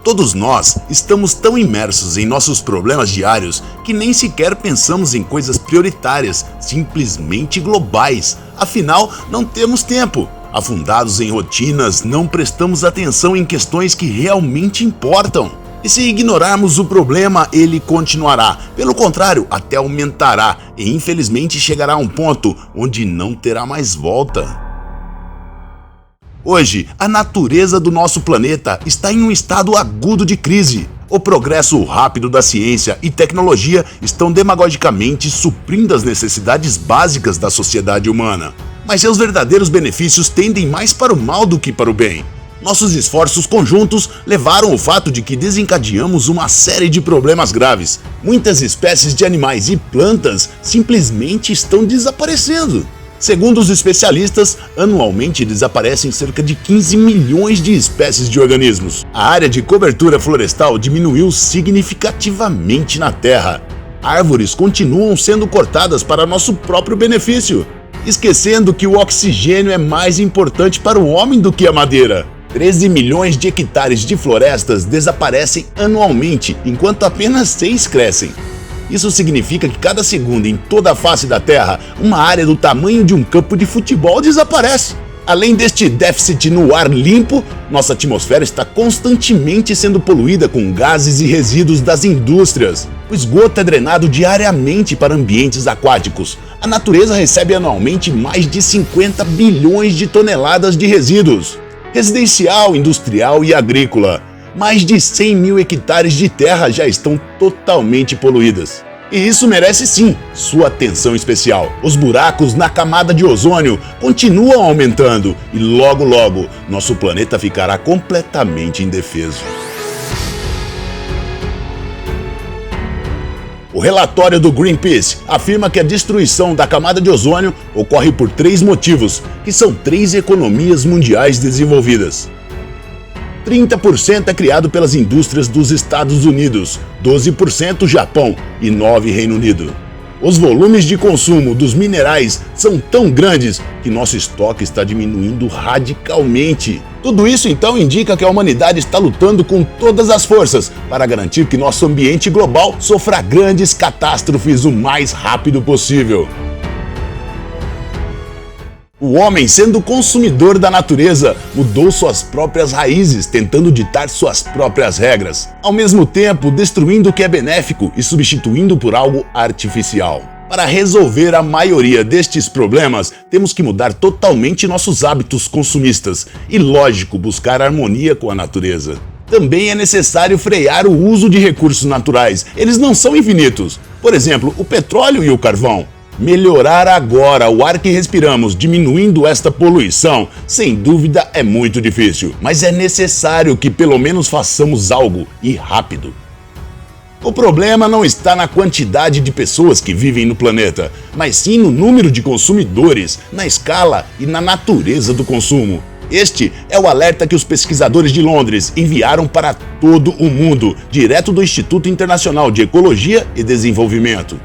Todos nós estamos tão imersos em nossos problemas diários que nem sequer pensamos em coisas prioritárias, simplesmente globais. Afinal, não temos tempo. Afundados em rotinas, não prestamos atenção em questões que realmente importam. E se ignorarmos o problema, ele continuará. Pelo contrário, até aumentará e infelizmente chegará a um ponto onde não terá mais volta. Hoje, a natureza do nosso planeta está em um estado agudo de crise. O progresso rápido da ciência e tecnologia estão demagogicamente suprindo as necessidades básicas da sociedade humana. Mas seus verdadeiros benefícios tendem mais para o mal do que para o bem. Nossos esforços conjuntos levaram ao fato de que desencadeamos uma série de problemas graves. Muitas espécies de animais e plantas simplesmente estão desaparecendo. Segundo os especialistas, anualmente desaparecem cerca de 15 milhões de espécies de organismos. A área de cobertura florestal diminuiu significativamente na Terra. Árvores continuam sendo cortadas para nosso próprio benefício, esquecendo que o oxigênio é mais importante para o homem do que a madeira. 13 milhões de hectares de florestas desaparecem anualmente, enquanto apenas 6 crescem. Isso significa que cada segundo em toda a face da Terra, uma área do tamanho de um campo de futebol desaparece. Além deste déficit no ar limpo, nossa atmosfera está constantemente sendo poluída com gases e resíduos das indústrias. O esgoto é drenado diariamente para ambientes aquáticos. A natureza recebe anualmente mais de 50 bilhões de toneladas de resíduos. Residencial, industrial e agrícola. Mais de 100 mil hectares de terra já estão totalmente poluídas. E isso merece sim sua atenção especial. Os buracos na camada de ozônio continuam aumentando e logo nosso planeta ficará completamente indefeso. O relatório do Greenpeace afirma que a destruição da camada de ozônio ocorre por 3 motivos, que são 3 economias mundiais desenvolvidas. 30% é criado pelas indústrias dos Estados Unidos, 12% Japão e 9% Reino Unido. Os volumes de consumo dos minerais são tão grandes que nosso estoque está diminuindo radicalmente. Tudo isso então indica que a humanidade está lutando com todas as forças para garantir que nosso ambiente global sofra grandes catástrofes o mais rápido possível. O homem, sendo consumidor da natureza, mudou suas próprias raízes, tentando ditar suas próprias regras, ao mesmo tempo destruindo o que é benéfico e substituindo por algo artificial. Para resolver a maioria destes problemas, temos que mudar totalmente nossos hábitos consumistas e, lógico, buscar harmonia com a natureza. Também é necessário frear o uso de recursos naturais, eles não são infinitos. Por exemplo, o petróleo e o carvão. Melhorar agora o ar que respiramos, diminuindo esta poluição, sem dúvida é muito difícil, mas é necessário que pelo menos façamos algo e rápido. O problema não está na quantidade de pessoas que vivem no planeta, mas sim no número de consumidores, na escala e na natureza do consumo. Este é o alerta que os pesquisadores de Londres enviaram para todo o mundo, direto do Instituto Internacional de Ecologia e Desenvolvimento.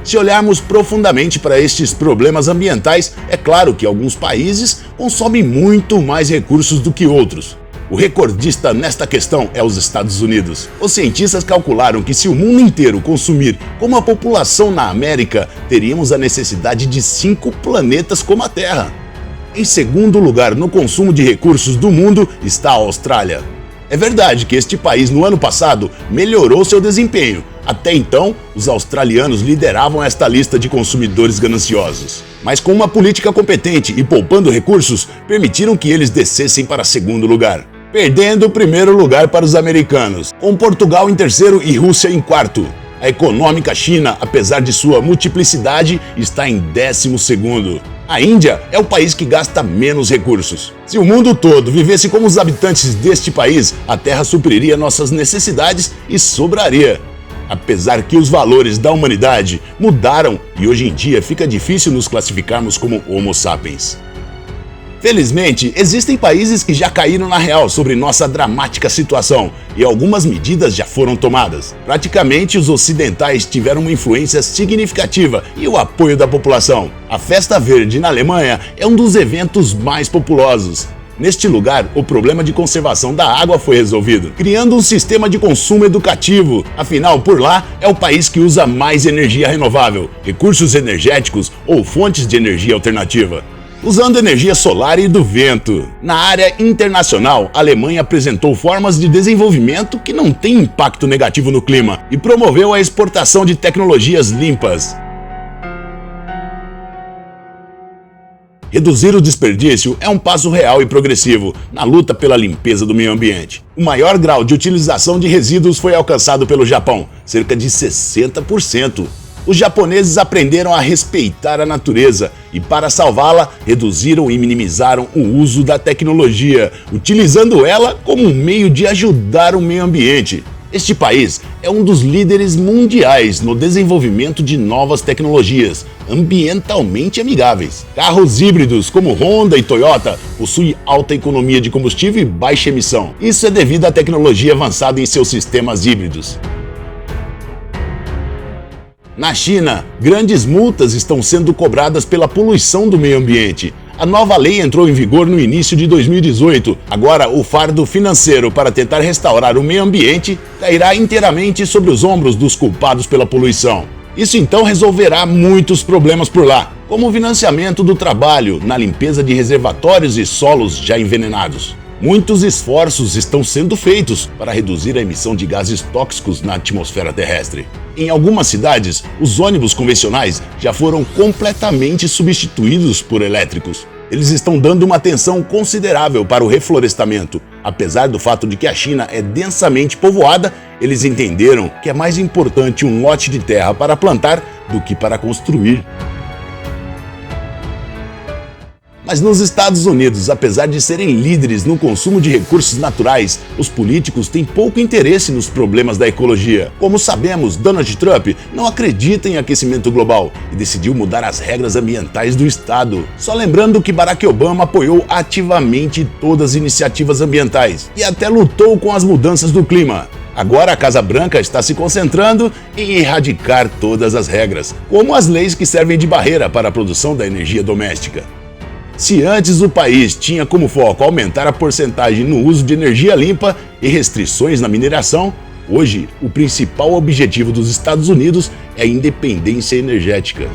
Se olharmos profundamente para estes problemas ambientais, é claro que alguns países consomem muito mais recursos do que outros. O recordista nesta questão é os Estados Unidos. Os cientistas calcularam que se o mundo inteiro consumir como a população na América, teríamos a necessidade de 5 planetas como a Terra. Em segundo lugar no consumo de recursos do mundo está a Austrália. É verdade que este país no ano passado melhorou seu desempenho. Até então, os australianos lideravam esta lista de consumidores gananciosos. Mas com uma política competente e poupando recursos, permitiram que eles descessem para segundo lugar, perdendo o primeiro lugar para os americanos, com Portugal em terceiro e Rússia em quarto. A econômica China, apesar de sua multiplicidade, está em 12º. A Índia é o país que gasta menos recursos. Se o mundo todo vivesse como os habitantes deste país, a Terra supriria nossas necessidades e sobraria. Apesar que os valores da humanidade mudaram e hoje em dia fica difícil nos classificarmos como Homo sapiens. Felizmente, existem países que já caíram na real sobre nossa dramática situação e algumas medidas já foram tomadas. Praticamente os ocidentais tiveram uma influência significativa e o apoio da população. A Festa Verde na Alemanha é um dos eventos mais populosos. Neste lugar, o problema de conservação da água foi resolvido, criando um sistema de consumo educativo. Afinal, por lá é o país que usa mais energia renovável, recursos energéticos ou fontes de energia alternativa, usando energia solar e do vento. Na área internacional, a Alemanha apresentou formas de desenvolvimento que não têm impacto negativo no clima e promoveu a exportação de tecnologias limpas. Reduzir o desperdício é um passo real e progressivo na luta pela limpeza do meio ambiente. O maior grau de utilização de resíduos foi alcançado pelo Japão, cerca de 60%. Os japoneses aprenderam a respeitar a natureza e, para salvá-la, reduziram e minimizaram o uso da tecnologia, utilizando ela como um meio de ajudar o meio ambiente. Este país é um dos líderes mundiais no desenvolvimento de novas tecnologias ambientalmente amigáveis. Carros híbridos como Honda e Toyota possuem alta economia de combustível e baixa emissão. Isso é devido à tecnologia avançada em seus sistemas híbridos. Na China, grandes multas estão sendo cobradas pela poluição do meio ambiente. A nova lei entrou em vigor no início de 2018. Agora, o fardo financeiro para tentar restaurar o meio ambiente cairá inteiramente sobre os ombros dos culpados pela poluição. Isso então resolverá muitos problemas por lá, como o financiamento do trabalho na limpeza de reservatórios e solos já envenenados. Muitos esforços estão sendo feitos para reduzir a emissão de gases tóxicos na atmosfera terrestre. Em algumas cidades, os ônibus convencionais já foram completamente substituídos por elétricos. Eles estão dando uma atenção considerável para o reflorestamento. Apesar do fato de que a China é densamente povoada, eles entenderam que é mais importante um lote de terra para plantar do que para construir. Mas nos Estados Unidos, apesar de serem líderes no consumo de recursos naturais, os políticos têm pouco interesse nos problemas da ecologia. Como sabemos, Donald Trump não acredita em aquecimento global e decidiu mudar as regras ambientais do estado. Só lembrando que Barack Obama apoiou ativamente todas as iniciativas ambientais e até lutou com as mudanças do clima. Agora a Casa Branca está se concentrando em erradicar todas as regras, como as leis que servem de barreira para a produção da energia doméstica. Se antes o país tinha como foco aumentar a porcentagem no uso de energia limpa e restrições na mineração, hoje o principal objetivo dos Estados Unidos é a independência energética.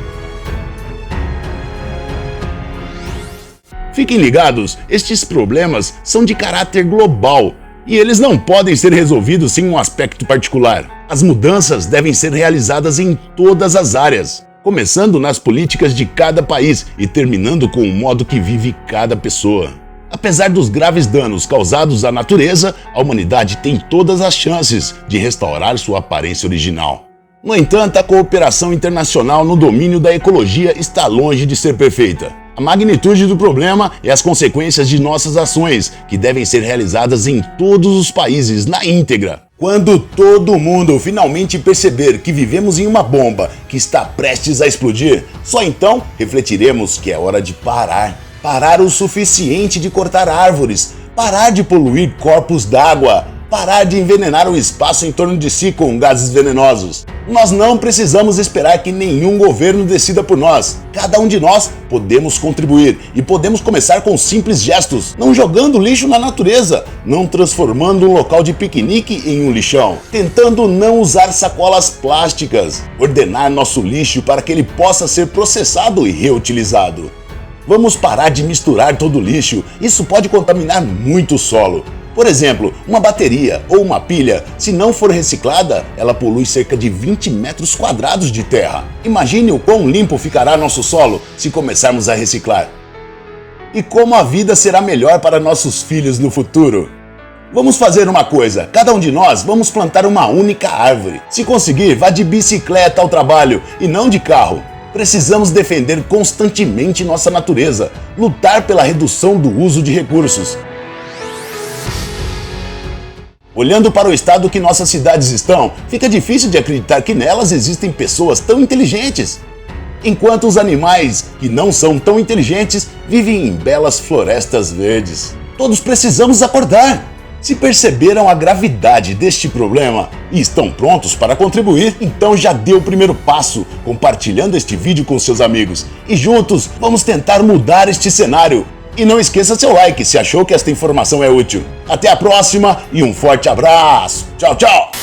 Fiquem ligados, estes problemas são de caráter global e eles não podem ser resolvidos sem um aspecto particular. As mudanças devem ser realizadas em todas as áreas, começando nas políticas de cada país e terminando com o modo que vive cada pessoa. Apesar dos graves danos causados à natureza, a humanidade tem todas as chances de restaurar sua aparência original. No entanto, a cooperação internacional no domínio da ecologia está longe de ser perfeita. A magnitude do problema e as consequências de nossas ações, que devem ser realizadas em todos os países na íntegra. Quando todo mundo finalmente perceber que vivemos em uma bomba que está prestes a explodir, só então refletiremos que é hora de parar. Parar o suficiente de cortar árvores, parar de poluir corpos d'água, parar de envenenar o espaço em torno de si com gases venenosos. Nós não precisamos esperar que nenhum governo decida por nós. Cada um de nós podemos contribuir e podemos começar com simples gestos, não jogando lixo na natureza, não transformando um local de piquenique em um lixão, tentando não usar sacolas plásticas, ordenar nosso lixo para que ele possa ser processado e reutilizado. Vamos parar de misturar todo o lixo, isso pode contaminar muito o solo. Por exemplo, uma bateria ou uma pilha, se não for reciclada, ela polui cerca de 20 metros quadrados de terra. Imagine o quão limpo ficará nosso solo se começarmos a reciclar. E como a vida será melhor para nossos filhos no futuro. Vamos fazer uma coisa, cada um de nós vamos plantar uma única árvore. Se conseguir, vá de bicicleta ao trabalho e não de carro. Precisamos defender constantemente nossa natureza, lutar pela redução do uso de recursos. Olhando para o estado que nossas cidades estão, fica difícil de acreditar que nelas existem pessoas tão inteligentes. Enquanto os animais, que não são tão inteligentes, vivem em belas florestas verdes. Todos precisamos acordar. Se perceberam a gravidade deste problema e estão prontos para contribuir, então já dê o primeiro passo, compartilhando este vídeo com seus amigos. E juntos, vamos tentar mudar este cenário. E não esqueça seu like se achou que esta informação é útil. Até a próxima e um forte abraço. Tchau, tchau!